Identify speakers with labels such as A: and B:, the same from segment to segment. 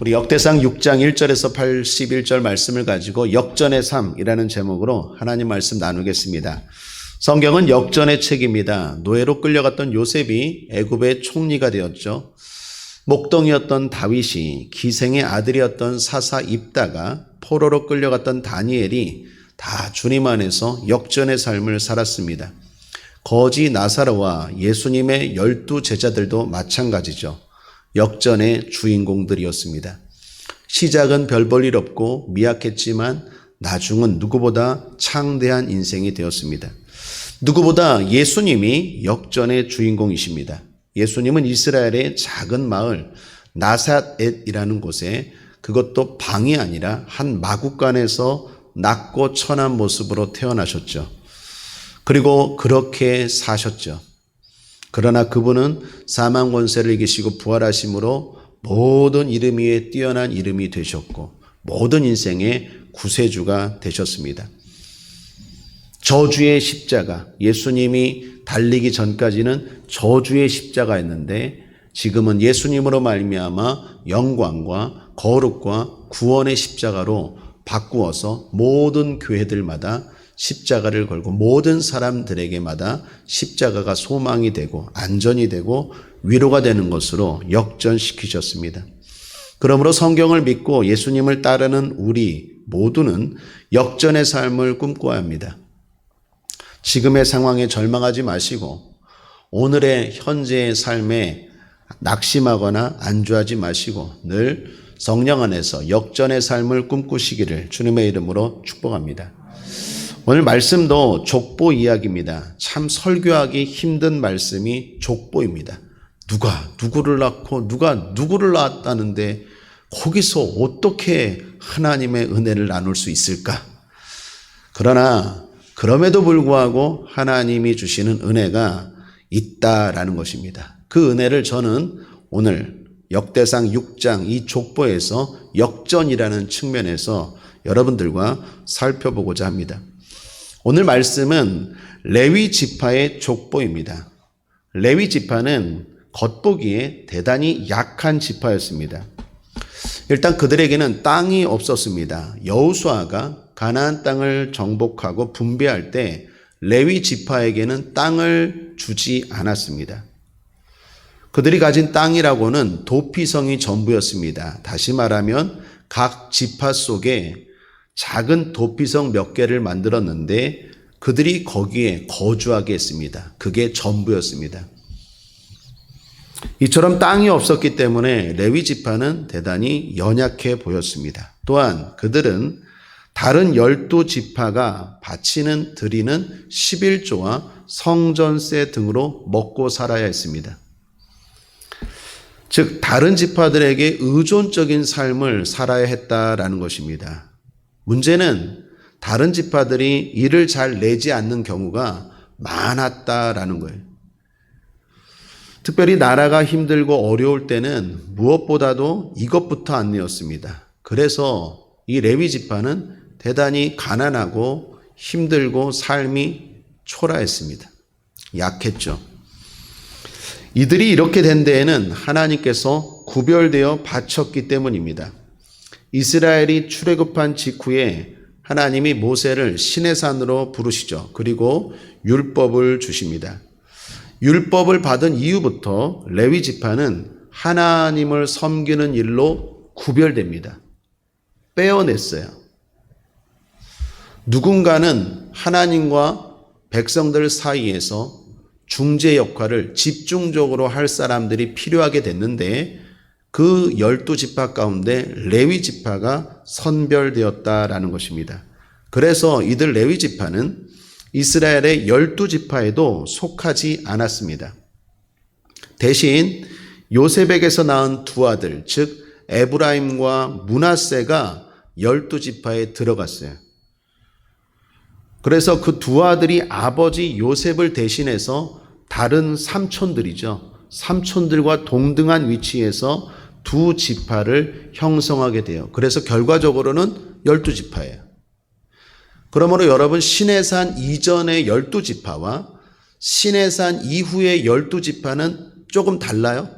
A: 우리 역대상 6장 1절에서 81절 말씀을 가지고 역전의 삶이라는 제목으로 하나님 말씀 나누겠습니다. 성경은 역전의 책입니다. 노예로 끌려갔던 요셉이 애굽의 총리가 되었죠. 목동이었던 다윗이 기생의 아들이었던 사사 입다가 포로로 끌려갔던 다니엘이 다 주님 안에서 역전의 삶을 살았습니다. 거지 나사로와 예수님의 12 제자들도 마찬가지죠. 역전의 주인공들이었습니다. 시작은 별 볼 일 없고 미약했지만 나중은 누구보다 창대한 인생이 되었습니다. 누구보다 예수님이 역전의 주인공이십니다. 예수님은 이스라엘의 작은 마을 나사렛이라는 곳에, 그것도 방이 아니라 한 마구간에서 낮고 천한 모습으로 태어나셨죠. 그리고 그렇게 사셨죠. 그러나 그분은 사망 권세를 이기시고 부활하심으로 모든 이름 위에 뛰어난 이름이 되셨고 모든 인생의 구세주가 되셨습니다. 저주의 십자가, 예수님이 달리기 전까지는 저주의 십자가였는데 지금은 예수님으로 말미암아 영광과 거룩과 구원의 십자가로 바꾸어서 모든 교회들마다 십자가를 걸고 모든 사람들에게마다 십자가가 소망이 되고 안전이 되고 위로가 되는 것으로 역전시키셨습니다. 그러므로 성경을 믿고 예수님을 따르는 우리 모두는 역전의 삶을 꿈꿔야 합니다. 지금의 상황에 절망하지 마시고 오늘의 현재의 삶에 낙심하거나 안주하지 마시고 늘 성령 안에서 역전의 삶을 꿈꾸시기를 주님의 이름으로 축복합니다. 오늘 말씀도 족보 이야기입니다. 참 설교하기 힘든 말씀이 족보입니다. 누가 누구를 낳고 누가 누구를 낳았다는데 거기서 어떻게 하나님의 은혜를 나눌 수 있을까? 그러나 그럼에도 불구하고 하나님이 주시는 은혜가 있다라는 것입니다. 그 은혜를 저는 오늘 역대상 6장 이 족보에서 역전이라는 측면에서 여러분들과 살펴보고자 합니다. 오늘 말씀은 레위 지파의 족보입니다. 레위 지파는 겉보기에 대단히 약한 지파였습니다. 일단 그들에게는 땅이 없었습니다. 여호수아가 가나안 땅을 정복하고 분배할 때 레위 지파에게는 땅을 주지 않았습니다. 그들이 가진 땅이라고는 도피성이 전부였습니다. 다시 말하면 각 지파 속에 작은 도피성 몇 개를 만들었는데 그들이 거기에 거주하게 했습니다. 그게 전부였습니다. 이처럼 땅이 없었기 때문에 레위 지파는 대단히 연약해 보였습니다. 또한 그들은 다른 12 지파가 바치는 드리는 11조와 성전세 등으로 먹고 살아야 했습니다. 즉 다른 지파들에게 의존적인 삶을 살아야 했다라는 것입니다. 문제는 다른 지파들이 일을 잘 내지 않는 경우가 많았다라는 거예요. 특별히 나라가 힘들고 어려울 때는 무엇보다도 이것부터 안 내었습니다. 그래서 이 레위 지파는 대단히 가난하고 힘들고 삶이 초라했습니다. 약했죠. 이들이 이렇게 된 데에는 하나님께서 구별되어 바쳤기 때문입니다. 이스라엘이 출애굽한 직후에 하나님이 모세를 시내산으로 부르시죠. 그리고 율법을 주십니다. 율법을 받은 이후부터 레위 지파는 하나님을 섬기는 일로 구별됩니다. 빼어냈어요. 누군가는 하나님과 백성들 사이에서 중재 역할을 집중적으로 할 사람들이 필요하게 됐는데 그 12 지파 가운데 레위 지파가 선별되었다라는 것입니다. 그래서 이들 레위 지파는 이스라엘의 12 지파에도 속하지 않았습니다. 대신 요셉에게서 낳은 두 아들, 즉 에브라임과 므낫세가 12 지파에 들어갔어요. 그래서 그 두 아들이 아버지 요셉을 대신해서 다른 삼촌들이죠. 삼촌들과 동등한 위치에서 두 지파를 형성하게 돼요. 그래서 결과적으로는 12 지파예요. 그러므로 여러분 시내산 이전의 12 지파와 시내산 이후의 12 지파는 조금 달라요?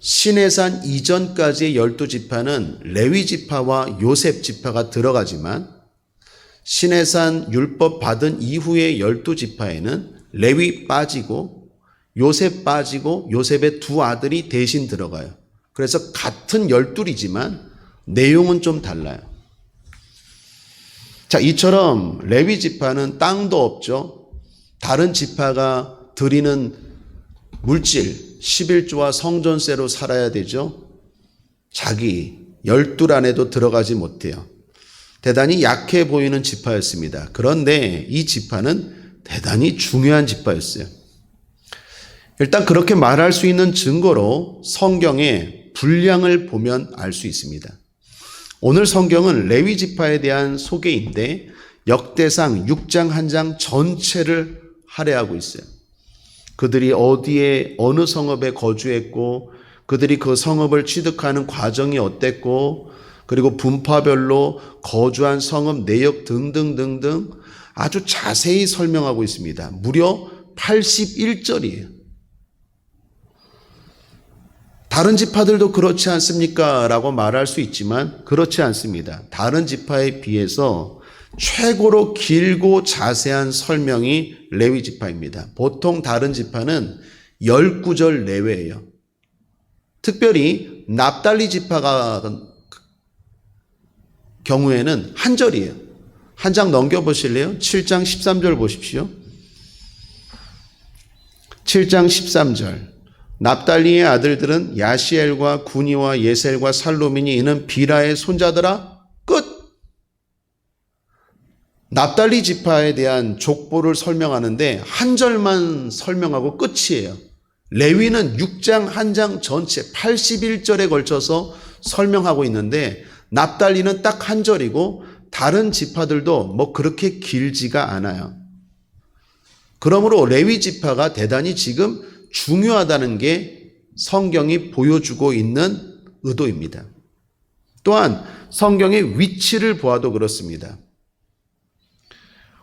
A: 시내산 이전까지의 12지파는 레위지파와 요셉지파가 들어가지만 시내산 율법 받은 이후의 12지파에는 레위 빠지고 요셉 빠지고 요셉의 두 아들이 대신 들어가요. 그래서 같은 12이지만 내용은 좀 달라요. 자, 이처럼 레위 지파는 땅도 없죠. 다른 지파가 드리는 물질 11조와 성전세로 살아야 되죠. 자기 12 안에도 들어가지 못해요. 대단히 약해 보이는 지파였습니다. 그런데 이 지파는 대단히 중요한 지파였어요. 일단 그렇게 말할 수 있는 증거로 성경의 분량을 보면 알 수 있습니다. 오늘 성경은 레위 지파에 대한 소개인데 역대상 6장 1장 전체를 할애하고 있어요. 그들이 어디에 어느 성읍에 거주했고 그들이 그 성읍을 취득하는 과정이 어땠고 그리고 분파별로 거주한 성읍 내역 등등등등 아주 자세히 설명하고 있습니다. 무려 81절이에요. 다른 지파들도 그렇지 않습니까? 라고 말할 수 있지만 그렇지 않습니다. 다른 지파에 비해서 최고로 길고 자세한 설명이 레위 지파입니다. 보통 다른 지파는 19절 내외예요. 특별히 납달리 지파가 경우에는 한 절이에요. 한 장 넘겨보실래요? 7장 13절 보십시오. 7장 13절. 납달리의 아들들은 야시엘과 구니와 예셀과 살로민이 이는 비라의 손자들아. 끝. 납달리 지파에 대한 족보를 설명하는데 한 절만 설명하고 끝이에요. 레위는 6장 한 장 전체 81절에 걸쳐서 설명하고 있는데 납달리는 딱 한 절이고 다른 지파들도 뭐 그렇게 길지가 않아요. 그러므로 레위 지파가 대단히 지금 중요하다는 게 성경이 보여주고 있는 의도입니다. 또한 성경의 위치를 보아도 그렇습니다.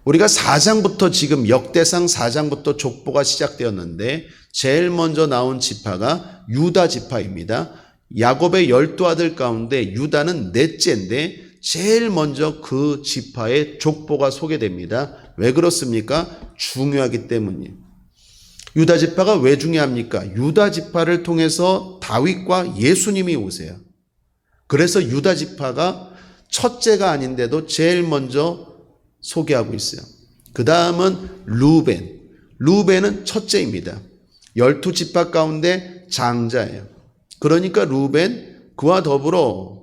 A: 우리가 4장부터 지금 역대상 4장부터 족보가 시작되었는데 제일 먼저 나온 지파가 유다 지파입니다. 야곱의 12아들 가운데 유다는 넷째인데 제일 먼저 그 지파의 족보가 소개됩니다. 왜 그렇습니까? 중요하기 때문이에요. 유다 지파가 왜 중요합니까? 유다 지파를 통해서 다윗과 예수님이 오세요. 그래서 유다 지파가 첫째가 아닌데도 제일 먼저 소개하고 있어요. 그 다음은 루벤. 루벤은 첫째입니다. 12지파 가운데 장자예요. 그러니까 루벤, 그와 더불어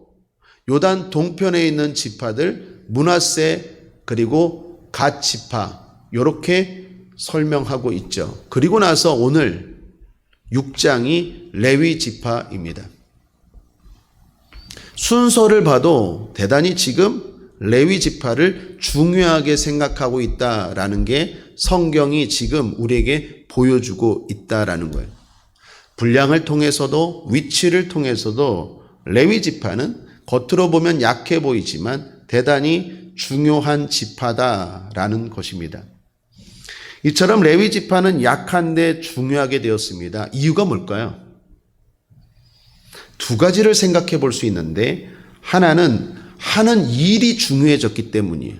A: 요단 동편에 있는 지파들 므낫세 그리고 갓 지파 이렇게 설명하고 있죠. 그리고 나서 오늘 6장이 레위 지파입니다. 순서를 봐도 대단히 지금 레위 지파를 중요하게 생각하고 있다라는 게 성경이 지금 우리에게 보여주고 있다라는 거예요. 분량을 통해서도 위치를 통해서도 레위 지파는 겉으로 보면 약해 보이지만 대단히 중요한 지파다라는 것입니다. 이처럼 레위 지파는 약한데 중요하게 되었습니다. 이유가 뭘까요? 두 가지를 생각해 볼 수 있는데 하나는 하는 일이 중요해졌기 때문이에요.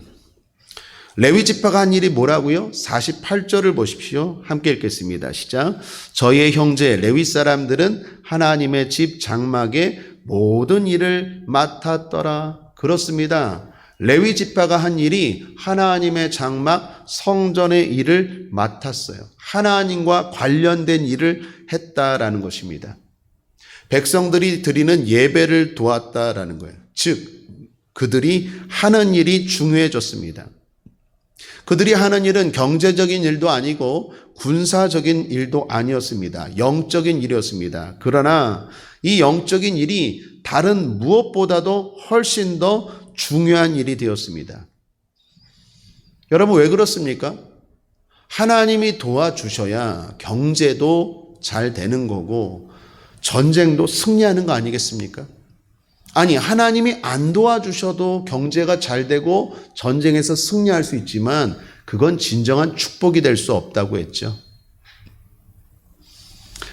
A: 레위 지파가 한 일이 뭐라고요? 48절을 보십시오. 함께 읽겠습니다. 시작. 저희의 형제 레위 사람들은 하나님의 집 장막의 모든 일을 맡았더라. 그렇습니다. 레위 지파가 한 일이 하나님의 장막 성전의 일을 맡았어요. 하나님과 관련된 일을 했다라는 것입니다. 백성들이 드리는 예배를 도왔다라는 거예요. 즉 그들이 하는 일이 중요해졌습니다. 그들이 하는 일은 경제적인 일도 아니고 군사적인 일도 아니었습니다. 영적인 일이었습니다. 그러나 이 영적인 일이 다른 무엇보다도 훨씬 더 중요한 일이 되었습니다. 여러분 왜 그렇습니까? 하나님이 도와주셔야 경제도 잘 되는 거고 전쟁도 승리하는 거 아니겠습니까? 아니 하나님이 안 도와주셔도 경제가 잘 되고 전쟁에서 승리할 수 있지만 그건 진정한 축복이 될 수 없다고 했죠.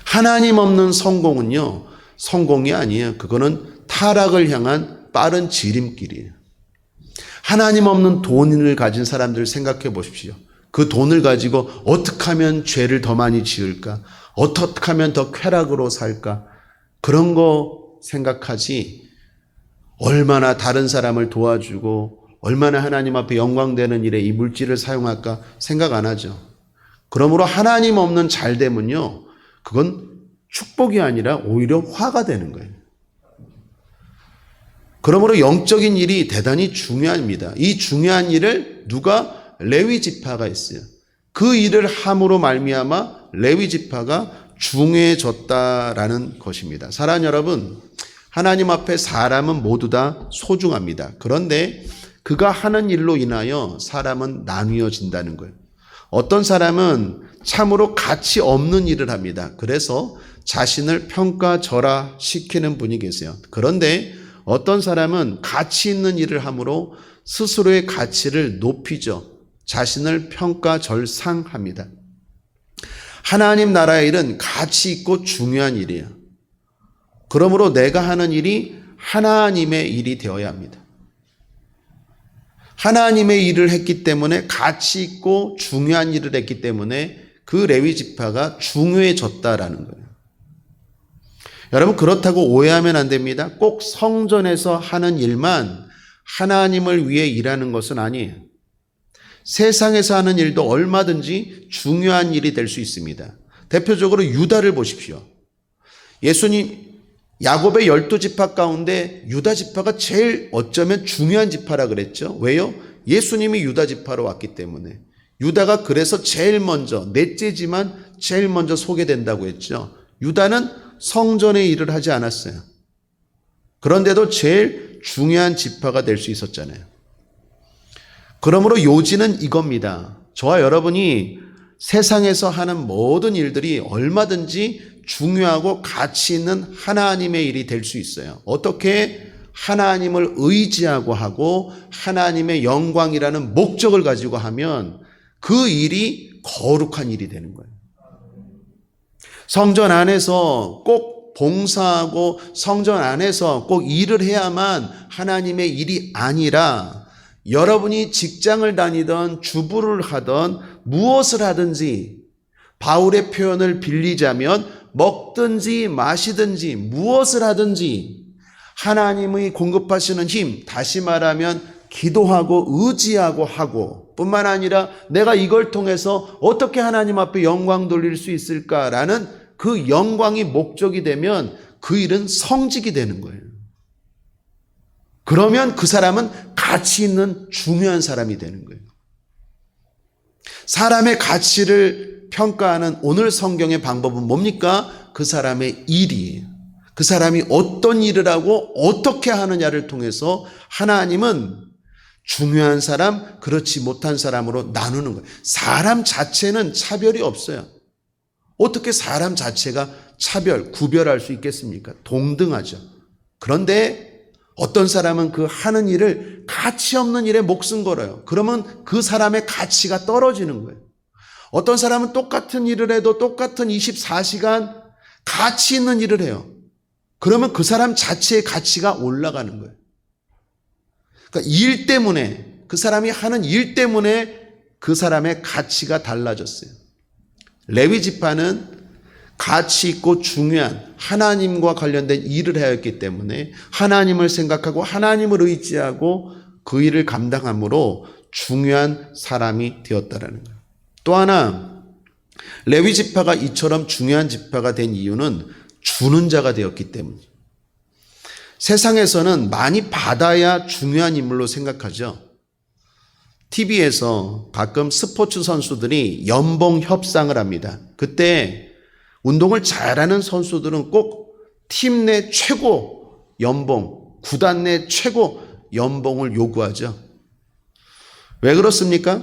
A: 하나님 없는 성공은요 성공이 아니에요. 그거는 타락을 향한 빠른 지름길이에요. 하나님 없는 돈을 가진 사람들 생각해 보십시오. 그 돈을 가지고 어떻게 하면 죄를 더 많이 지을까? 어떻게 하면 더 쾌락으로 살까? 그런 거 생각하지 얼마나 다른 사람을 도와주고 얼마나 하나님 앞에 영광되는 일에 이 물질을 사용할까 생각 안 하죠. 그러므로 하나님 없는 잘됨은요, 그건 축복이 아니라 오히려 화가 되는 거예요. 그러므로 영적인 일이 대단히 중요합니다. 이 중요한 일을 누가? 레위 지파가 했어요. 그 일을 함으로 말미암아 레위 지파가 중요해졌다라는 것입니다. 사랑하는 여러분, 하나님 앞에 사람은 모두 다 소중합니다. 그런데 그가 하는 일로 인하여 사람은 나뉘어진다는 거예요. 어떤 사람은 참으로 가치 없는 일을 합니다. 그래서 자신을 평가절하시키는 분이 계세요. 그런데 어떤 사람은 가치 있는 일을 함으로 스스로의 가치를 높이죠. 자신을 평가절상합니다. 하나님 나라의 일은 가치 있고 중요한 일이에요. 그러므로 내가 하는 일이 하나님의 일이 되어야 합니다. 하나님의 일을 했기 때문에 가치 있고 중요한 일을 했기 때문에 그 레위 지파가 중요해졌다라는 거예요. 여러분, 그렇다고 오해하면 안 됩니다. 꼭 성전에서 하는 일만 하나님을 위해 일하는 것은 아니에요. 세상에서 하는 일도 얼마든지 중요한 일이 될 수 있습니다. 대표적으로 유다를 보십시오. 예수님 야곱의 12지파 가운데 유다 지파가 제일 어쩌면 중요한 지파라 그랬죠. 왜요? 예수님이 유다 지파로 왔기 때문에. 유다가 그래서 제일 먼저, 넷째지만 제일 먼저 소개된다고 했죠. 유다는 성전의 일을 하지 않았어요. 그런데도 제일 중요한 지파가 될 수 있었잖아요. 그러므로 요지는 이겁니다. 저와 여러분이 세상에서 하는 모든 일들이 얼마든지 중요하고 가치 있는 하나님의 일이 될 수 있어요. 어떻게? 하나님을 의지하고 하고 하나님의 영광이라는 목적을 가지고 하면 그 일이 거룩한 일이 되는 거예요. 성전 안에서 꼭 봉사하고 성전 안에서 꼭 일을 해야만 하나님의 일이 아니라 여러분이 직장을 다니던 주부를 하던 무엇을 하든지 바울의 표현을 빌리자면 먹든지 마시든지 무엇을 하든지 하나님의 공급하시는 힘, 다시 말하면 기도하고 의지하고 하고 뿐만 아니라 내가 이걸 통해서 어떻게 하나님 앞에 영광 돌릴 수 있을까라는 그 영광이 목적이 되면 그 일은 성직이 되는 거예요. 그러면 그 사람은 가치 있는 중요한 사람이 되는 거예요. 사람의 가치를 평가하는 오늘 성경의 방법은 뭡니까? 그 사람의 일이에요. 그 사람이 어떤 일을 하고 어떻게 하느냐를 통해서 하나님은 중요한 사람, 그렇지 못한 사람으로 나누는 거예요. 사람 자체는 차별이 없어요. 어떻게 사람 자체가 구별할 수 있겠습니까? 동등하죠. 그런데 어떤 사람은 그 하는 일을 가치 없는 일에 목숨 걸어요. 그러면 그 사람의 가치가 떨어지는 거예요. 어떤 사람은 똑같은 일을 해도 똑같은 24시간 가치 있는 일을 해요. 그러면 그 사람 자체의 가치가 올라가는 거예요. 그러니까 일 때문에, 그 사람이 하는 일 때문에 그 사람의 가치가 달라졌어요. 레위 지파는 가치 있고 중요한 하나님과 관련된 일을 해야 했기 때문에 하나님을 생각하고 하나님을 의지하고 그 일을 감당함으로 중요한 사람이 되었다라는 거예요. 또 하나, 레위 지파가 이처럼 중요한 지파가 된 이유는 주는 자가 되었기 때문이에요. 세상에서는 많이 받아야 중요한 인물로 생각하죠. TV에서 가끔 스포츠 선수들이 연봉 협상을 합니다. 그때 운동을 잘하는 선수들은 꼭 팀 내 최고 연봉, 구단 내 최고 연봉을 요구하죠. 왜 그렇습니까?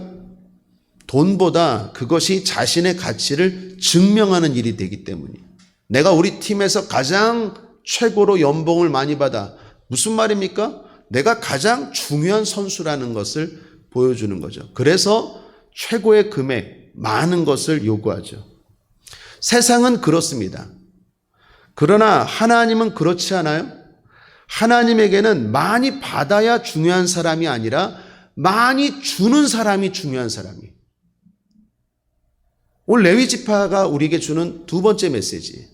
A: 돈보다 그것이 자신의 가치를 증명하는 일이 되기 때문이에요. 내가 우리 팀에서 가장 최고로 연봉을 많이 받아. 무슨 말입니까? 내가 가장 중요한 선수라는 것을 보여주는 거죠. 그래서 최고의 금액, 많은 것을 요구하죠. 세상은 그렇습니다. 그러나 하나님은 그렇지 않아요? 하나님에게는 많이 받아야 중요한 사람이 아니라 많이 주는 사람이 중요한 사람이에요. 오늘 레위 지파가 우리에게 주는 두 번째 메시지.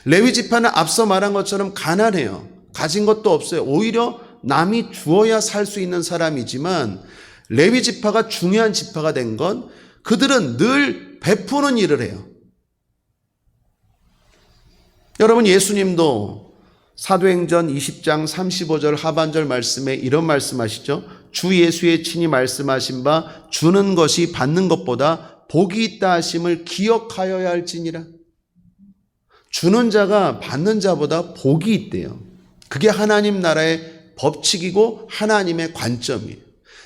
A: 레위 지파는 앞서 말한 것처럼 가난해요. 가진 것도 없어요. 오히려 남이 주어야 살 수 있는 사람이지만 레위 지파가 중요한 지파가 된 건 그들은 늘 베푸는 일을 해요. 여러분, 예수님도 사도행전 20장 35절 하반절 말씀에 이런 말씀하시죠. 주 예수의 친히 말씀하신 바 주는 것이 받는 것보다 복이 있다 하심을 기억하여야 할지니라. 주는 자가 받는 자보다 복이 있대요. 그게 하나님 나라의 법칙이고 하나님의 관점이에요.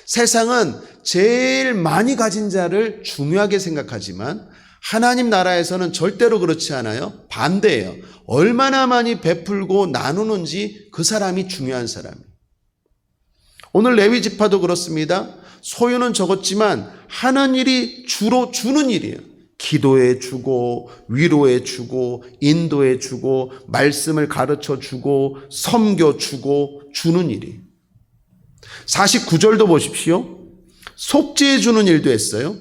A: 세상은 제일 많이 가진 자를 중요하게 생각하지만 하나님 나라에서는 절대로 그렇지 않아요. 반대예요. 얼마나 많이 베풀고 나누는지 그 사람이 중요한 사람이에요. 오늘 레위 지파도 그렇습니다. 소유는 적었지만 하는 일이 주로 주는 일이에요. 기도해 주고 위로해 주고 인도해 주고 말씀을 가르쳐 주고 섬겨 주고 주는 일이에요. 49절도 보십시오. 속죄해 주는 일도 했어요.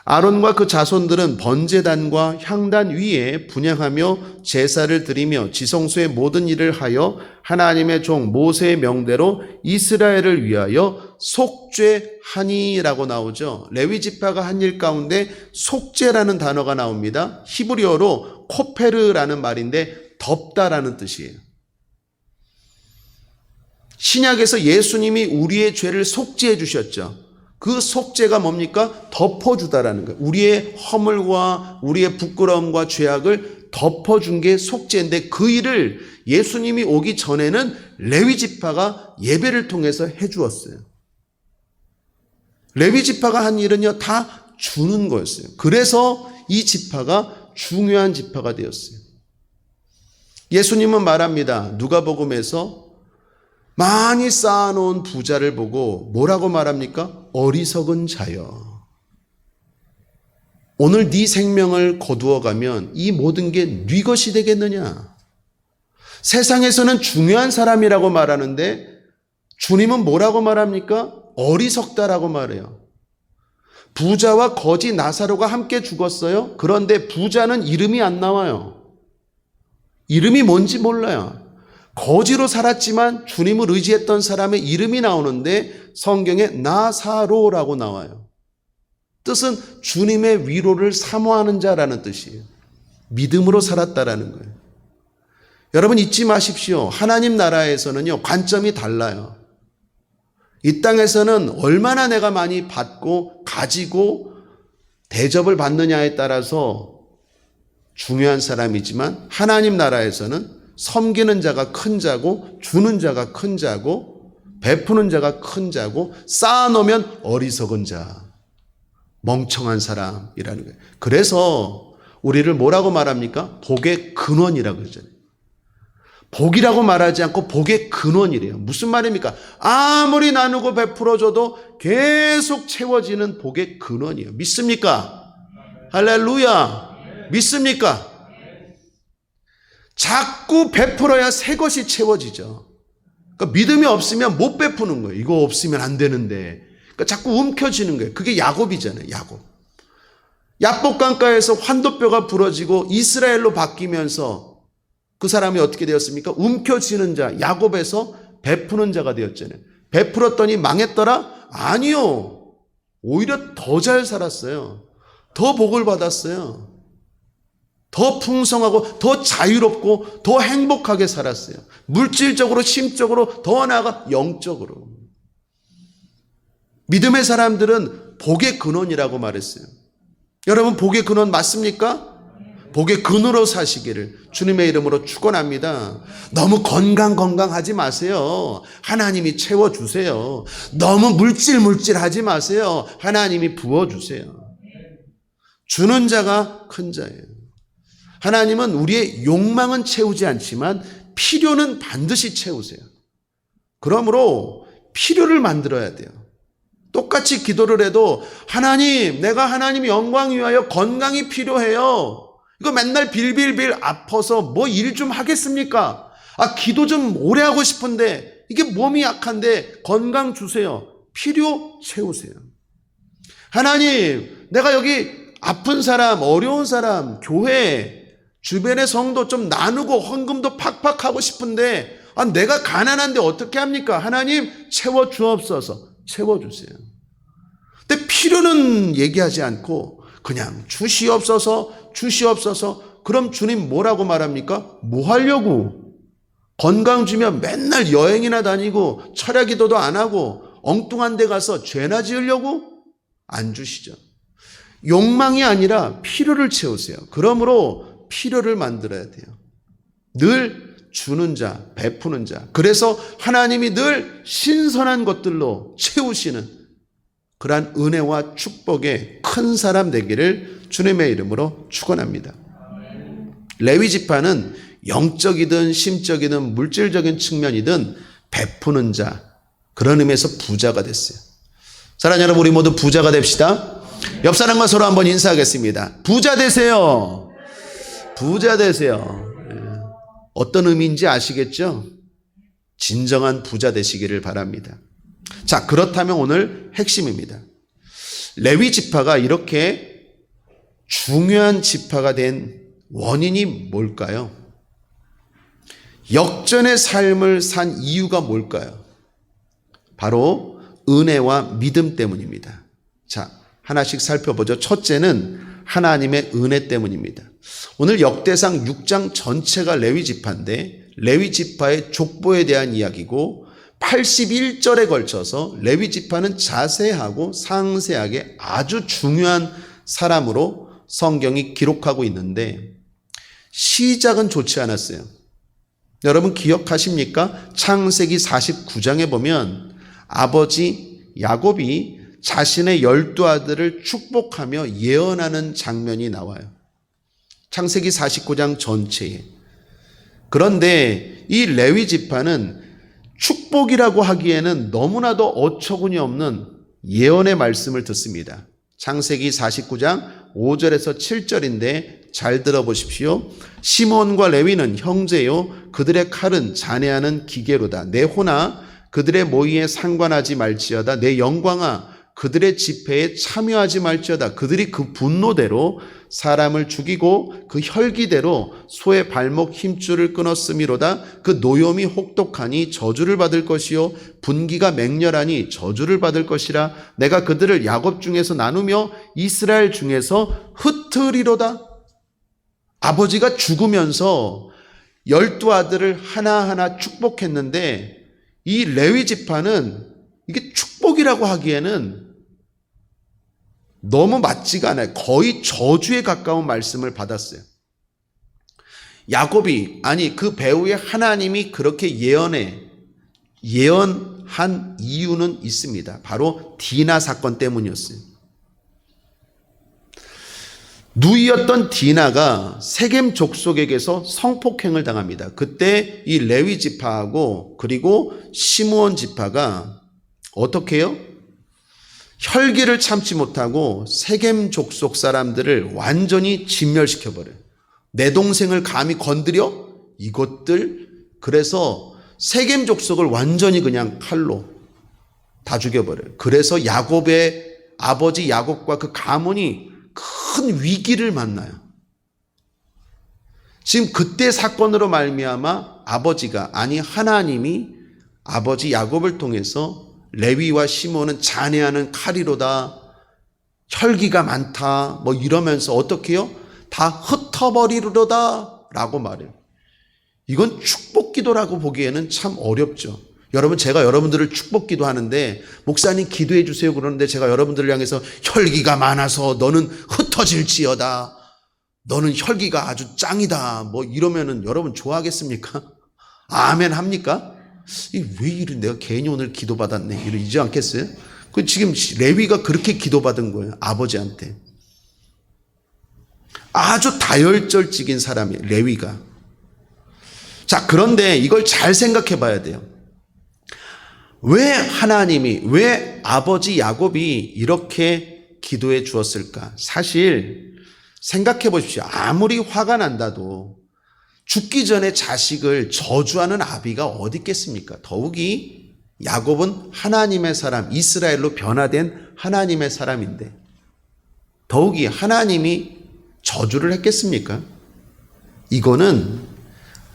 A: 아론과 그 자손들은 번제단과 향단 위에 분향하며 제사를 드리며 지성소의 모든 일을 하여 하나님의 종 모세의 명대로 이스라엘을 위하여 속죄하니라고 나오죠. 레위 지파가 한 일 가운데 속죄라는 단어가 나옵니다. 히브리어로 코페르라는 말인데 덮다라는 뜻이에요. 신약에서 예수님이 우리의 죄를 속죄해 주셨죠. 그 속죄가 뭡니까? 덮어주다라는 거예요. 우리의 허물과 우리의 부끄러움과 죄악을 덮어준 게 속죄인데 그 일을 예수님이 오기 전에는 레위 지파가 예배를 통해서 해주었어요. 레위 지파가 한 일은요, 다 주는 거였어요. 그래서 이 지파가 중요한 지파가 되었어요. 예수님은 말합니다. 누가복음에서 많이 쌓아놓은 부자를 보고 뭐라고 말합니까? 어리석은 자여. 오늘 네 생명을 거두어가면 이 모든 게 네 것이 되겠느냐? 세상에서는 중요한 사람이라고 말하는데 주님은 뭐라고 말합니까? 어리석다라고 말해요. 부자와 거지 나사로가 함께 죽었어요. 그런데 부자는 이름이 안 나와요. 이름이 뭔지 몰라요. 거지로 살았지만 주님을 의지했던 사람의 이름이 나오는데 성경에 나사로라고 나와요. 뜻은 주님의 위로를 사모하는 자라는 뜻이에요. 믿음으로 살았다라는 거예요. 여러분 잊지 마십시오. 하나님 나라에서는요, 관점이 달라요. 이 땅에서는 얼마나 내가 많이 받고 가지고 대접을 받느냐에 따라서 중요한 사람이지만 하나님 나라에서는 섬기는 자가 큰 자고 주는 자가 큰 자고 베푸는 자가 큰 자고 쌓아놓으면 어리석은 자, 멍청한 사람이라는 거예요. 그래서 우리를 뭐라고 말합니까? 복의 근원이라고 그러잖아요. 복이라고 말하지 않고 복의 근원이래요. 무슨 말입니까? 아무리 나누고 베풀어줘도 계속 채워지는 복의 근원이에요. 믿습니까? 할렐루야. 믿습니까? 자꾸 베풀어야 새 것이 채워지죠. 그러니까 믿음이 없으면 못 베푸는 거예요. 이거 없으면 안 되는데. 그러니까 자꾸 움켜쥐는 거예요. 그게 야곱이잖아요. 야곱. 야복 강가에서 환도뼈가 부러지고 이스라엘로 바뀌면서 그 사람이 어떻게 되었습니까? 움켜쥐는 자, 야곱에서 베푸는 자가 되었잖아요. 베풀었더니 망했더라? 아니요. 오히려 더 잘 살았어요. 더 복을 받았어요. 더 풍성하고 더 자유롭고 더 행복하게 살았어요. 물질적으로, 심적으로, 더 나아가 영적으로. 믿음의 사람들은 복의 근원이라고 말했어요. 여러분 복의 근원 맞습니까? 복의 근으로 사시기를 주님의 이름으로 축원합니다. 너무 건강하지 마세요. 하나님이 채워주세요. 너무 물질하지 마세요. 하나님이 부어주세요. 주는 자가 큰 자예요. 하나님은 우리의 욕망은 채우지 않지만 필요는 반드시 채우세요. 그러므로 필요를 만들어야 돼요. 똑같이 기도를 해도 하나님, 내가 하나님 영광 위하여 건강이 필요해요. 이거 맨날 빌빌빌 아파서 뭐 일 좀 하겠습니까? 기도 좀 오래 하고 싶은데 이게 몸이 약한데 건강 주세요. 필요 채우세요. 하나님, 내가 여기 아픈 사람, 어려운 사람, 교회, 주변의 성도 좀 나누고 헌금도 팍팍 하고 싶은데 내가 가난한데 어떻게 합니까? 하나님 채워 주옵소서. 채워주세요. 근데 필요는 얘기하지 않고 그냥 주시옵소서, 주시옵소서. 그럼 주님 뭐라고 말합니까? 뭐 하려고? 건강 주면 맨날 여행이나 다니고 철야기도도 안 하고 엉뚱한 데 가서 죄나 지으려고? 안 주시죠. 욕망이 아니라 필요를 채우세요. 그러므로 필요를 만들어야 돼요. 늘 주는 자, 베푸는 자. 그래서 하나님이 늘 신선한 것들로 채우시는 그러한 은혜와 축복의 큰 사람 되기를 주님의 이름으로 축원합니다. 레위 지파는 영적이든 심적이든 물질적인 측면이든 베푸는 자, 그런 의미에서 부자가 됐어요. 사랑하는 여러분, 우리 모두 부자가 됩시다. 옆 사람과 서로 한번 인사하겠습니다. 부자 되세요. 부자 되세요. 어떤 의미인지 아시겠죠? 진정한 부자 되시기를 바랍니다. 자, 그렇다면 오늘 핵심입니다. 레위 지파가 이렇게 중요한 지파가 된 원인이 뭘까요? 역전의 삶을 산 이유가 뭘까요? 바로 은혜와 믿음 때문입니다. 자, 하나씩 살펴보죠. 첫째는 하나님의 은혜 때문입니다. 오늘 역대상 6장 전체가 레위 지파인데 레위 지파의 족보에 대한 이야기고 81절에 걸쳐서 레위 지파는 자세하고 상세하게 아주 중요한 사람으로 성경이 기록하고 있는데 시작은 좋지 않았어요. 여러분 기억하십니까? 창세기 49장에 보면 아버지 야곱이 자신의 12아들을 축복하며 예언하는 장면이 나와요. 창세기 49장 전체에. 그런데 이 레위 지파는 축복이라고 하기에는 너무나도 어처구니 없는 예언의 말씀을 듣습니다. 창세기 49장 5절에서 7절인데 잘 들어보십시오. 시몬과 레위는 형제요 그들의 칼은 잔해하는 기계로다. 내 호나 그들의 모의에 상관하지 말지어다. 내 영광아 그들의 집회에 참여하지 말지어다. 그들이 그 분노대로 사람을 죽이고 그 혈기대로 소의 발목 힘줄을 끊었음이로다. 그 노염이 혹독하니 저주를 받을 것이요 분기가 맹렬하니 저주를 받을 것이라. 내가 그들을 야곱 중에서 나누며 이스라엘 중에서 흩으리로다. 아버지가 죽으면서 12아들을 하나하나 축복했는데 이 레위 지파는 이게 축복이라고 하기에는 너무 맞지가 않아요. 거의 저주에 가까운 말씀을 받았어요. 야곱이, 아니 그 배후에 하나님이 그렇게 예언한 이유는 있습니다. 바로 디나 사건 때문이었어요. 누이였던 디나가 세겜 족속에게서 성폭행을 당합니다. 그때 이 레위 지파하고 그리고 시므온 지파가 어떻게 해요? 혈기를 참지 못하고 세겜 족속 사람들을 완전히 진멸시켜버려요. 내 동생을 감히 건드려? 이것들. 그래서 세겜 족속을 완전히 그냥 칼로 다 죽여버려요. 그래서 야곱의 아버지 야곱과 그 가문이 큰 위기를 만나요. 지금 그때 사건으로 말미암아 아버지가, 아니 하나님이 아버지 야곱을 통해서 레위와 시몬은 잔해하는 칼이로다, 혈기가 많다, 뭐 이러면서 어떻게 해요? 다 흩어버리로다 라고 말해요. 이건 축복 기도라고 보기에는 참 어렵죠. 여러분, 제가 여러분들을 축복 기도하는데 목사님 기도해 주세요 그러는데 제가 여러분들을 향해서 혈기가 많아서 너는 흩어질지어다, 너는 혈기가 아주 짱이다, 뭐 이러면은 여러분 좋아하겠습니까? 아멘 합니까? 왜 이래, 내가 괜히 오늘 기도받았네 이러지 않겠어요? 그 지금 레위가 그렇게 기도받은 거예요. 아버지한테. 아주 다혈질적인 사람이에요, 레위가. 자, 그런데 이걸 잘 생각해 봐야 돼요. 왜 하나님이, 왜 아버지 야곱이 이렇게 기도해 주었을까? 사실 생각해 보십시오. 아무리 화가 난다도 죽기 전에 자식을 저주하는 아비가 어디 있겠습니까? 더욱이 야곱은 하나님의 사람, 이스라엘로 변화된 하나님의 사람인데 더욱이 하나님이 저주를 했겠습니까? 이거는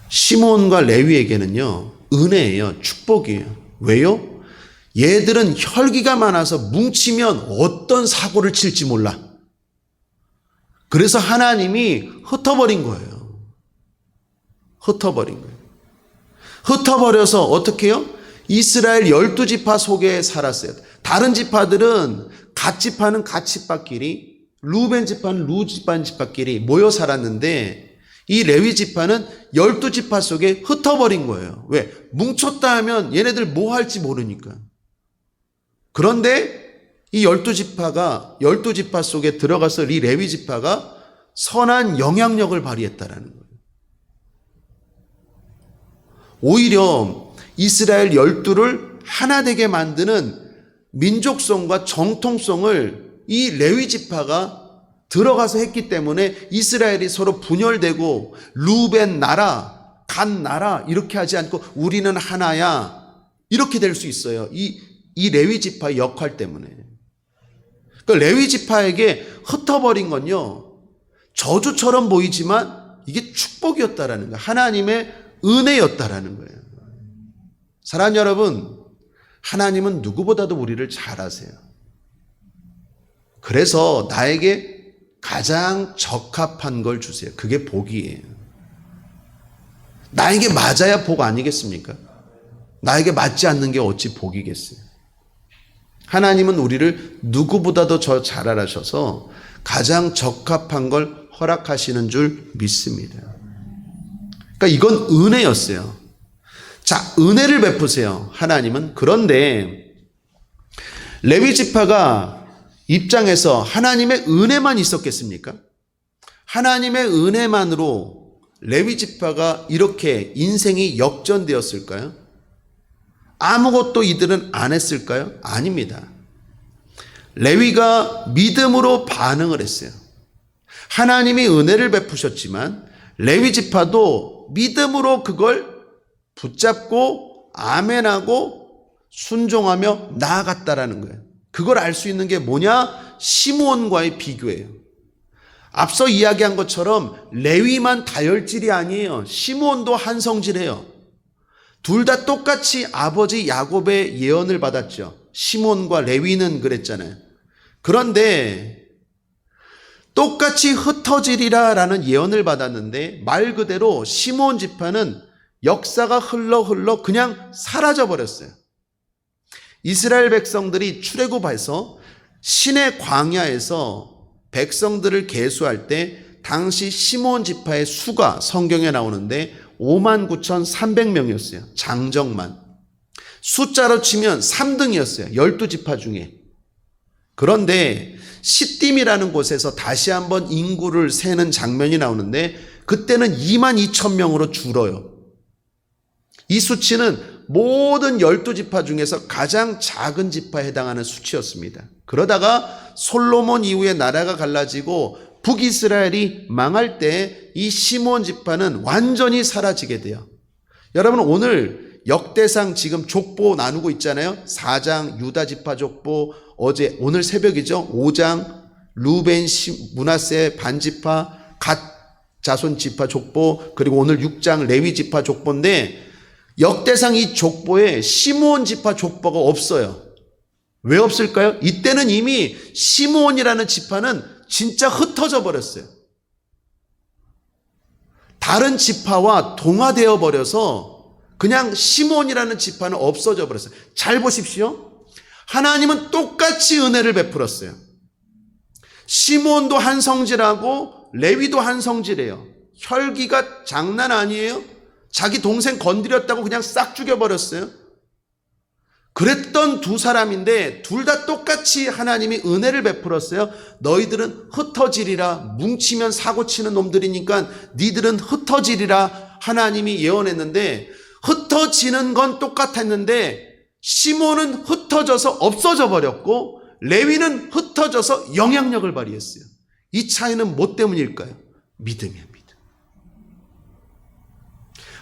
A: 시몬과 레위에게는요, 은혜예요. 축복이에요. 왜요? 얘들은 혈기가 많아서 뭉치면 어떤 사고를 칠지 몰라. 그래서 하나님이 흩어버린 거예요. 흩어버린 거예요. 흩어버려서 어떻게 해요? 이스라엘 12지파 속에 살았어요. 다른 지파들은 갓 지파는 갓 지파끼리, 루벤 지파는 루벤 지파끼리 모여 살았는데 이 레위 지파는 12지파 속에 흩어버린 거예요. 왜? 뭉쳤다 하면 얘네들 뭐 할지 모르니까. 그런데 이 12지파 속에 들어가서 이 레위 지파가 선한 영향력을 발휘했다라는 거예요. 오히려 이스라엘 12를 하나 되게 만드는 민족성과 정통성을 이 레위 지파가 들어가서 했기 때문에 이스라엘이 서로 분열되고 루벤 나라, 갓 나라 이렇게 하지 않고 우리는 하나야 이렇게 될 수 있어요. 이 레위 지파의 역할 때문에. 그러니까 레위 지파에게 흩어버린 건요, 저주처럼 보이지만 이게 축복이었다라는 거예요. 하나님의 은혜였다라는 거예요. 사랑하는 여러분, 하나님은 누구보다도 우리를 잘 아세요. 그래서 나에게 가장 적합한 걸 주세요. 그게 복이에요. 나에게 맞아야 복 아니겠습니까? 나에게 맞지 않는 게 어찌 복이겠어요. 하나님은 우리를 누구보다도 잘 알아셔서 가장 적합한 걸 허락하시는 줄 믿습니다. 그러니까 이건 은혜였어요. 자, 은혜를 베푸세요, 하나님은. 그런데 레위 지파가 입장에서 하나님의 은혜만 있었겠습니까? 하나님의 은혜만으로 레위 지파가 이렇게 인생이 역전되었을까요? 아무것도 이들은 안 했을까요? 아닙니다. 레위가 믿음으로 반응을 했어요. 하나님이 은혜를 베푸셨지만 레위 지파도 믿음으로 그걸 붙잡고 아멘하고 순종하며 나아갔다라는 거예요. 그걸 알 수 있는 게 뭐냐? 시므온과의 비교예요. 앞서 이야기한 것처럼 레위만 다혈질이 아니에요. 시므온도 한성질해요. 둘 다 똑같이 아버지 야곱의 예언을 받았죠. 시몬과 레위는 그랬잖아요. 그런데 똑같이 흩어지리라 라는 예언을 받았는데 말 그대로 시몬 지파는 역사가 흘러 그냥 사라져 버렸어요. 이스라엘 백성들이 출애굽해서 신의 광야에서 백성들을 계수할 때 당시 시몬 지파의 수가 성경에 나오는데 59,300명이었어요. 장정만. 숫자로 치면 3등이었어요. 12지파 중에. 그런데 시딤이라는 곳에서 다시 한번 인구를 세는 장면이 나오는데 그때는 22,000명으로 줄어요. 이 수치는 모든 12지파 중에서 가장 작은 지파에 해당하는 수치였습니다. 그러다가 솔로몬 이후에 나라가 갈라지고 북이스라엘이 망할 때 이 시므온 지파는 완전히 사라지게 돼요. 여러분, 오늘 역대상 지금 족보 나누고 있잖아요. 4장 유다 지파 족보, 오늘 새벽이죠. 5장 루벤 므낫세 반지파 갓 자손 지파 족보, 그리고 오늘 6장 레위 지파 족보인데 역대상 이 족보에 시므온 지파 족보가 없어요. 왜 없을까요? 이때는 이미 시므온이라는 지파는 진짜 흩어져 버렸어요. 다른 지파와 동화되어 버려서 그냥 시므온이라는 지파는 없어져 버렸어요. 잘 보십시오. 하나님은 똑같이 은혜를 베풀었어요. 시므온도 한성질하고 레위도 한성질해요. 혈기가 장난 아니에요. 자기 동생 건드렸다고 그냥 싹 죽여버렸어요. 그랬던 두 사람인데 둘 다 똑같이 하나님이 은혜를 베풀었어요. 너희들은 흩어지리라. 뭉치면 사고치는 놈들이니까 니들은 흩어지리라 하나님이 예언했는데 흩어지는 건 똑같았는데 시몬은 흩어져서 없어져 버렸고 레위는 흩어져서 영향력을 발휘했어요. 이 차이는 뭐 때문일까요? 믿음이에요, 믿음.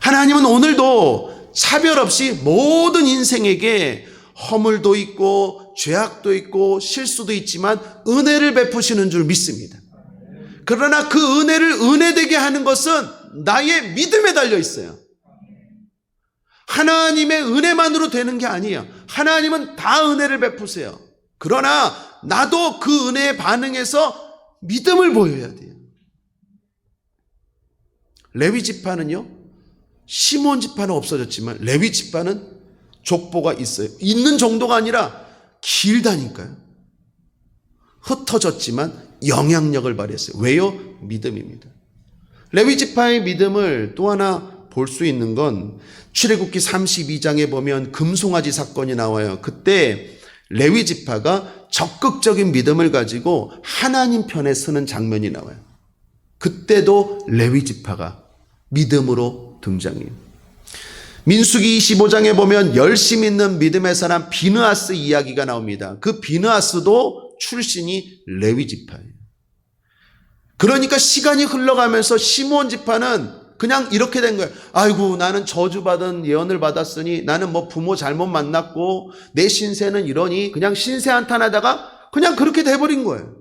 A: 하나님은 오늘도 차별 없이 모든 인생에게 허물도 있고 죄악도 있고 실수도 있지만 은혜를 베푸시는 줄 믿습니다. 그러나 그 은혜를 은혜되게 하는 것은 나의 믿음에 달려 있어요. 하나님의 은혜만으로 되는 게 아니에요. 하나님은 다 은혜를 베푸세요. 그러나 나도 그 은혜에 반응해서 믿음을 보여야 돼요. 레위 지파는요, 시몬 지파는 없어졌지만 레위 지파는 족보가 있어요. 있는 정도가 아니라 길다니까요. 흩어졌지만 영향력을 발휘했어요. 왜요? 믿음입니다. 레위 지파의 믿음을 또 하나 볼 수 있는 건 출애굽기 32장에 보면 금송아지 사건이 나와요. 그때 레위 지파가 적극적인 믿음을 가지고 하나님 편에 서는 장면이 나와요. 그때도 레위 지파가 믿음으로 등장해요. 민수기 25장에 보면 열심 있는 믿음의 사람 비느하스 이야기가 나옵니다. 그 비느하스도 출신이 레위 지파예요. 그러니까 시간이 흘러가면서 시므온 지파는 그냥 이렇게 된 거예요. 아이고, 나는 저주받은 예언을 받았으니 나는 뭐 부모 잘못 만났고 내 신세는 이러니 그냥 신세 한탄하다가 그냥 그렇게 돼버린 거예요.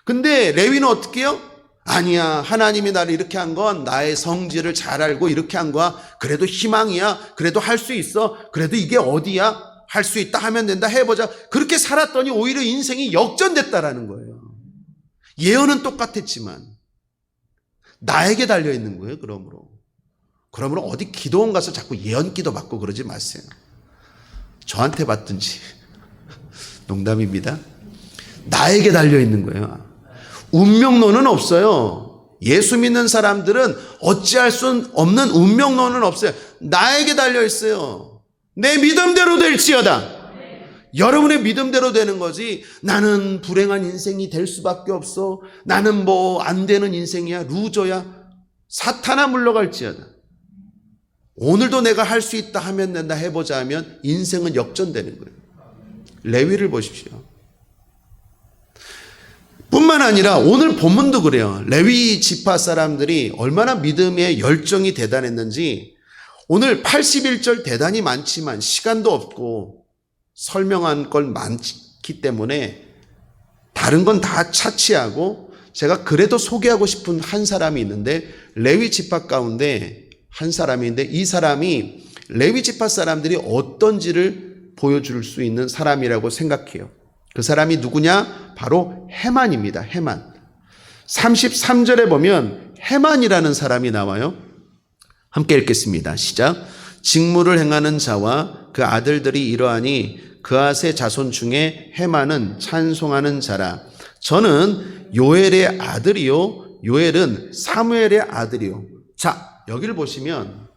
A: 근데 레위는 어떻게 해요? 아니야, 하나님이 나를 이렇게 한 건 나의 성질을 잘 알고 이렇게 한 거야. 그래도 희망이야. 그래도 할 수 있어. 그래도 이게 어디야? 할 수 있다 하면 된다. 해보자. 그렇게 살았더니 오히려 인생이 역전됐다라는 거예요. 예언은 똑같았지만 나에게 달려있는 거예요. 그러므로 어디 기도원 가서 자꾸 예언 기도 받고 그러지 마세요. 저한테 받든지. 농담입니다. 나에게 달려있는 거예요. 운명론은 없어요. 예수 믿는 사람들은 어찌할 수 없는 운명론은 없어요. 나에게 달려있어요. 내 믿음대로 될지어다. 여러분의 믿음대로 되는 거지. 나는 불행한 인생이 될 수밖에 없어. 나는 뭐 안 되는 인생이야. 루저야. 사탄아 물러갈지어다. 오늘도 내가 할 수 있다 하면 된다. 해보자 하면 인생은 역전되는 거예요. 레위를 보십시오. 뿐만 아니라 오늘 본문도 그래요. 레위 지파 사람들이 얼마나 믿음의 열정이 대단했는지 오늘 81절 대단히 많지만 시간도 없고 설명한 걸 많기 때문에 다른 건 다 차치하고 제가 그래도 소개하고 싶은 한 사람이 있는데 레위 지파 가운데 한 사람인데 이 사람이 레위 지파 사람들이 어떤지를 보여줄 수 있는 사람이라고 생각해요. 그 사람이 누구냐? 바로 헤만입니다. 헤만. 33절에 보면 헤만이라는 사람이 나와요. 함께 읽겠습니다. 시작. 직무를 행하는 자와 그 아들들이 이러하니 그앗의 자손 중에 헤만은 찬송하는 자라. 저는 요엘의 아들이요 요엘은 사무엘의 아들이요. 자, 여기를 보시면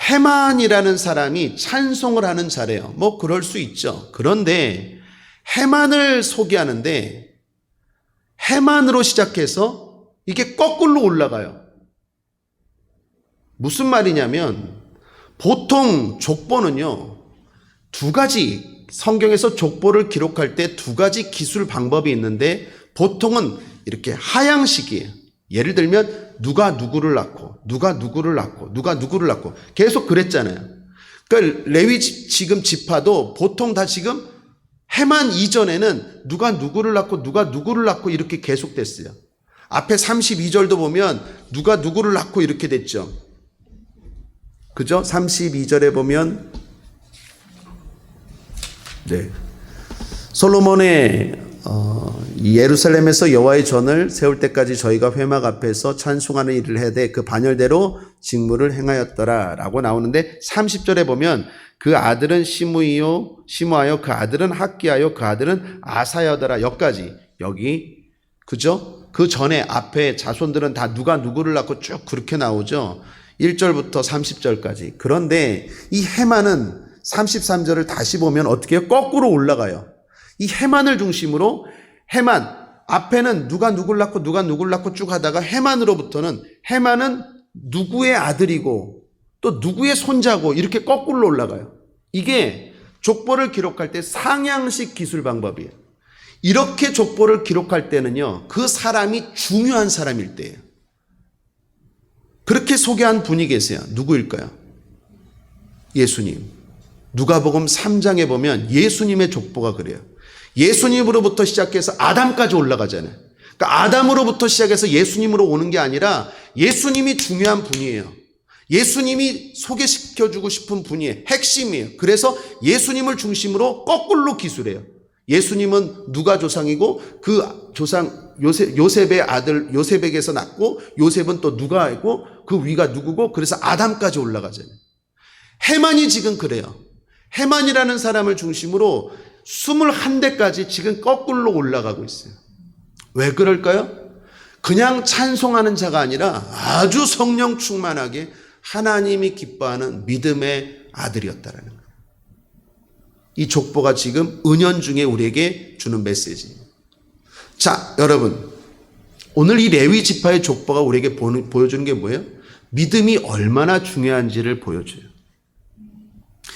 A: 헤만이라는 사람이 찬송을 하는 자래요. 뭐 그럴 수 있죠. 그런데 헤만을 소개하는데 헤만으로 시작해서 이게 거꾸로 올라가요. 무슨 말이냐면 보통 족보는요, 두 가지, 성경에서 족보를 기록할 때 두 가지 기술 방법이 있는데 보통은 이렇게 하향식이에요. 예를 들면 누가 누구를 낳고 누가 누구를 낳고 누가 누구를 낳고 계속 그랬잖아요. 그러니까 레위 지금 지파도 보통 다 지금 헤만 이전에는 누가 누구를 낳고 누가 누구를 낳고 이렇게 계속됐어요. 앞에 32절도 보면 누가 누구를 낳고 이렇게 됐죠. 그죠? 32절에 보면 네. 솔로몬의 예루살렘에서 여호와의 전을 세울 때까지 저희가 회막 앞에서 찬송하는 일을 해야 돼 그 반열대로 직무를 행하였더라 라고 나오는데 30절에 보면 그 아들은 시므아요 그 아들은 학기하여 그 아들은 아사야더라. 여기까지 여기 그죠? 그 전에 앞에 자손들은 다 누가 누구를 낳고 쭉 그렇게 나오죠. 1절부터 30절까지. 그런데 이 헤만은 33절을 다시 보면 어떻게 해요? 거꾸로 올라가요. 이 헤만을 중심으로 헤만 앞에는 누가 누구를 낳고 누가 누구를 낳고 쭉 하다가 헤만으로부터는 헤만은 누구의 아들이고 또 누구의 손자고 이렇게 거꾸로 올라가요. 이게 족보를 기록할 때 상향식 기술 방법이에요. 이렇게 족보를 기록할 때는요, 그 사람이 중요한 사람일 때예요. 그렇게 소개한 분이 계세요. 누구일까요? 예수님. 누가복음 3장에 보면 예수님의 족보가 그래요. 예수님으로부터 시작해서 아담까지 올라가잖아요. 그러니까 아담으로부터 시작해서 예수님으로 오는 게 아니라 예수님이 중요한 분이에요. 예수님이 소개시켜주고 싶은 분이에요. 핵심이에요. 그래서 예수님을 중심으로 거꾸로 기술해요. 예수님은 누가 조상이고 그 조상 요셉의 아들 요셉에게서 낳고 요셉은 또 누가이고 그 위가 누구고 그래서 아담까지 올라가잖아요. 해만이 지금 그래요. 해만이라는 사람을 중심으로 21대까지 지금 거꾸로 올라가고 있어요. 왜 그럴까요? 그냥 찬송하는 자가 아니라 아주 성령 충만하게 하나님이 기뻐하는 믿음의 아들이었다라는 거예요. 이 족보가 지금 은연중에 우리에게 주는 메시지입니다. 자, 여러분, 오늘 이 레위 지파의 족보가 우리에게 보여주는 게 뭐예요? 믿음이 얼마나 중요한지를 보여줘요.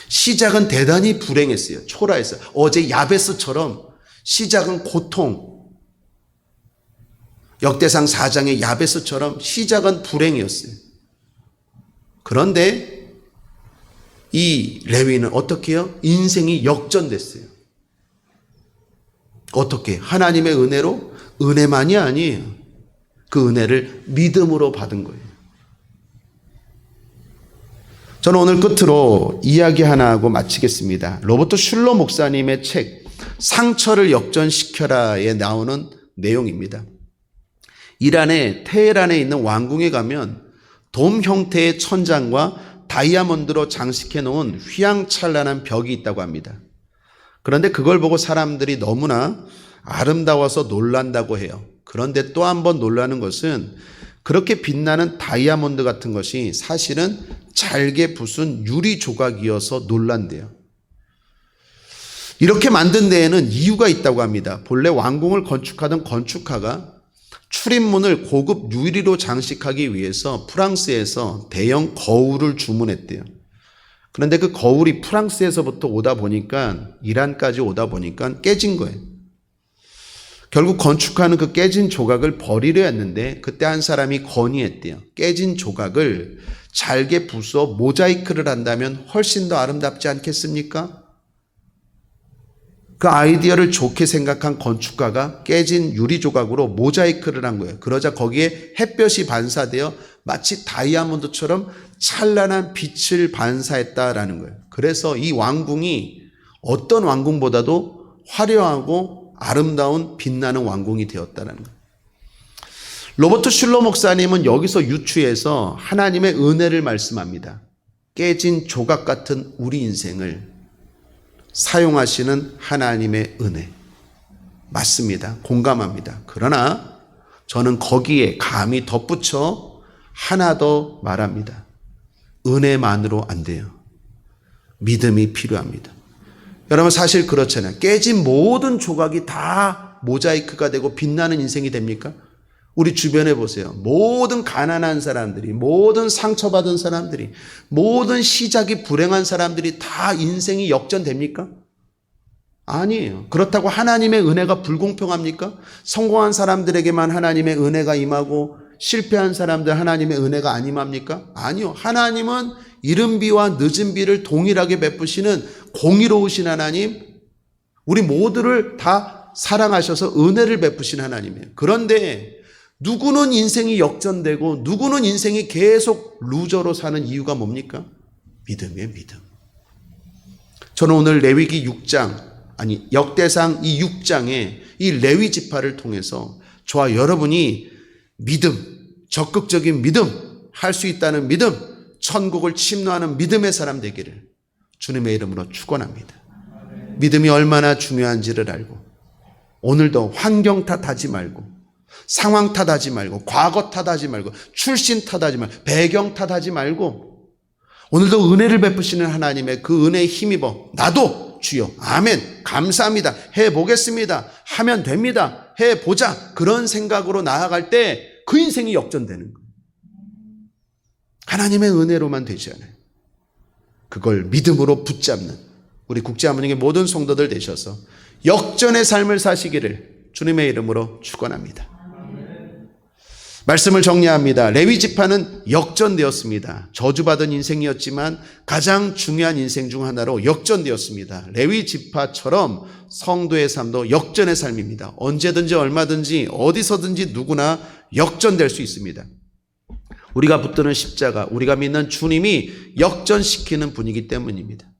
A: 시작은 대단히 불행했어요. 초라했어요. 어제 야베스처럼 시작은 고통. 역대상 4장의 야베스처럼 시작은 불행이었어요. 그런데 이 레위는 어떻게 해요? 인생이 역전됐어요. 어떻게? 하나님의 은혜로? 은혜만이 아니에요. 그 은혜를 믿음으로 받은 거예요. 저는 오늘 끝으로 이야기 하나 하고 마치겠습니다. 로버트 슐러 목사님의 책 상처를 역전시켜라에 나오는 내용입니다. 이란의 테헤란에 있는 왕궁에 가면 돔 형태의 천장과 다이아몬드로 장식해 놓은 휘황찬란한 벽이 있다고 합니다. 그런데 그걸 보고 사람들이 너무나 아름다워서 놀란다고 해요. 그런데 또 한 번 놀라는 것은 그렇게 빛나는 다이아몬드 같은 것이 사실은 잘게 부순 유리 조각이어서 놀란대요. 이렇게 만든 데에는 이유가 있다고 합니다. 본래 왕궁을 건축하던 건축가가 출입문을 고급 유리로 장식하기 위해서 프랑스에서 대형 거울을 주문했대요. 그런데 그 거울이 프랑스에서부터 오다 보니까 이란까지 오다 보니까 깨진 거예요. 결국 건축하는 그 깨진 조각을 버리려 했는데 그때 한 사람이 건의했대요. 깨진 조각을 잘게 부숴 모자이크를 한다면 훨씬 더 아름답지 않겠습니까? 그 아이디어를 좋게 생각한 건축가가 깨진 유리 조각으로 모자이크를 한 거예요. 그러자 거기에 햇볕이 반사되어 마치 다이아몬드처럼 찬란한 빛을 반사했다라는 거예요. 그래서 이 왕궁이 어떤 왕궁보다도 화려하고 아름다운 빛나는 왕궁이 되었다는 거예요. 로버트 슐러 목사님은 여기서 유추해서 하나님의 은혜를 말씀합니다. 깨진 조각 같은 우리 인생을 사용하시는 하나님의 은혜. 맞습니다. 공감합니다. 그러나 저는 거기에 감히 덧붙여 하나 더 말합니다. 은혜만으로 안 돼요. 믿음이 필요합니다. 여러분 사실 그렇잖아요. 깨진 모든 조각이 다 모자이크가 되고 빛나는 인생이 됩니까? 우리 주변에 보세요. 모든 가난한 사람들이, 모든 상처받은 사람들이, 모든 시작이 불행한 사람들이 다 인생이 역전됩니까? 아니에요. 그렇다고 하나님의 은혜가 불공평합니까? 성공한 사람들에게만 하나님의 은혜가 임하고 실패한 사람들 하나님의 은혜가 안 임합니까? 아니요. 하나님은 이른 비와 늦은 비를 동일하게 베푸시는 공의로우신 하나님, 우리 모두를 다 사랑하셔서 은혜를 베푸신 하나님이에요. 그런데 누구는 인생이 역전되고 누구는 인생이 계속 루저로 사는 이유가 뭡니까? 믿음이에요, 믿음. 저는 오늘 레위기 6장, 역대상 이 6장에 이 레위 지파를 통해서 저와 여러분이 믿음, 적극적인 믿음, 할 수 있다는 믿음, 천국을 침노하는 믿음의 사람 되기를 주님의 이름으로 축원합니다. 믿음이 얼마나 중요한지를 알고 오늘도 환경 탓하지 말고 상황 탓하지 말고 과거 탓하지 말고 출신 탓하지 말고 배경 탓하지 말고 오늘도 은혜를 베푸시는 하나님의 그 은혜에 힘입어 나도 주여 아멘 감사합니다 해보겠습니다 하면 됩니다 해보자 그런 생각으로 나아갈 때 그 인생이 역전되는 거예요. 하나님의 은혜로만 되지 않아요. 그걸 믿음으로 붙잡는 우리 국제한문역의 모든 성도들 되셔서 역전의 삶을 사시기를 주님의 이름으로 축원합니다. 말씀을 정리합니다. 레위 지파는 역전되었습니다. 저주받은 인생이었지만 가장 중요한 인생 중 하나로 역전되었습니다. 레위 지파처럼 성도의 삶도 역전의 삶입니다. 언제든지 얼마든지 어디서든지 누구나 역전될 수 있습니다. 우리가 붙드는 십자가, 우리가 믿는 주님이 역전시키는 분이기 때문입니다.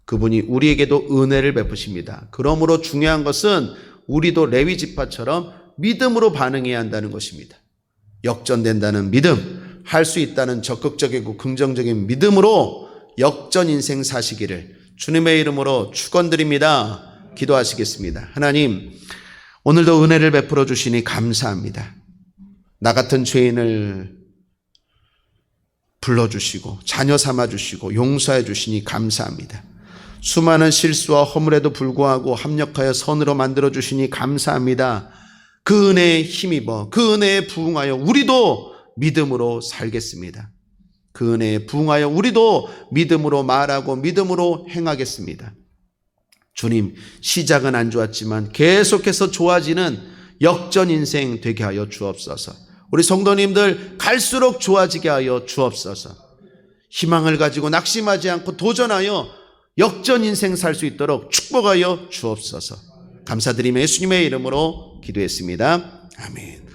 A: 그분이 우리에게도 은혜를 베푸십니다. 그러므로 중요한 것은 우리도 레위 지파처럼 믿음으로 반응해야 한다는 것입니다. 역전된다는 믿음, 할 수 있다는 적극적이고 긍정적인 믿음으로 역전 인생 사시기를 주님의 이름으로 축원드립니다. 기도하시겠습니다. 하나님, 오늘도 은혜를 베풀어 주시니 감사합니다. 나 같은 죄인을 불러주시고 자녀 삼아주시고 용서해 주시니 감사합니다. 수많은 실수와 허물에도 불구하고 합력하여 선으로 만들어 주시니 감사합니다. 그 은혜에 힘입어 그 은혜에 부응하여 우리도 믿음으로 살겠습니다. 그 은혜에 부응하여 우리도 믿음으로 말하고 믿음으로 행하겠습니다. 주님, 시작은 안 좋았지만 계속해서 좋아지는 역전 인생 되게 하여 주옵소서. 우리 성도님들 갈수록 좋아지게 하여 주옵소서. 희망을 가지고 낙심하지 않고 도전하여 역전 인생 살 수 있도록 축복하여 주옵소서. 감사드리며 예수님의 이름으로 기도했습니다. 아멘.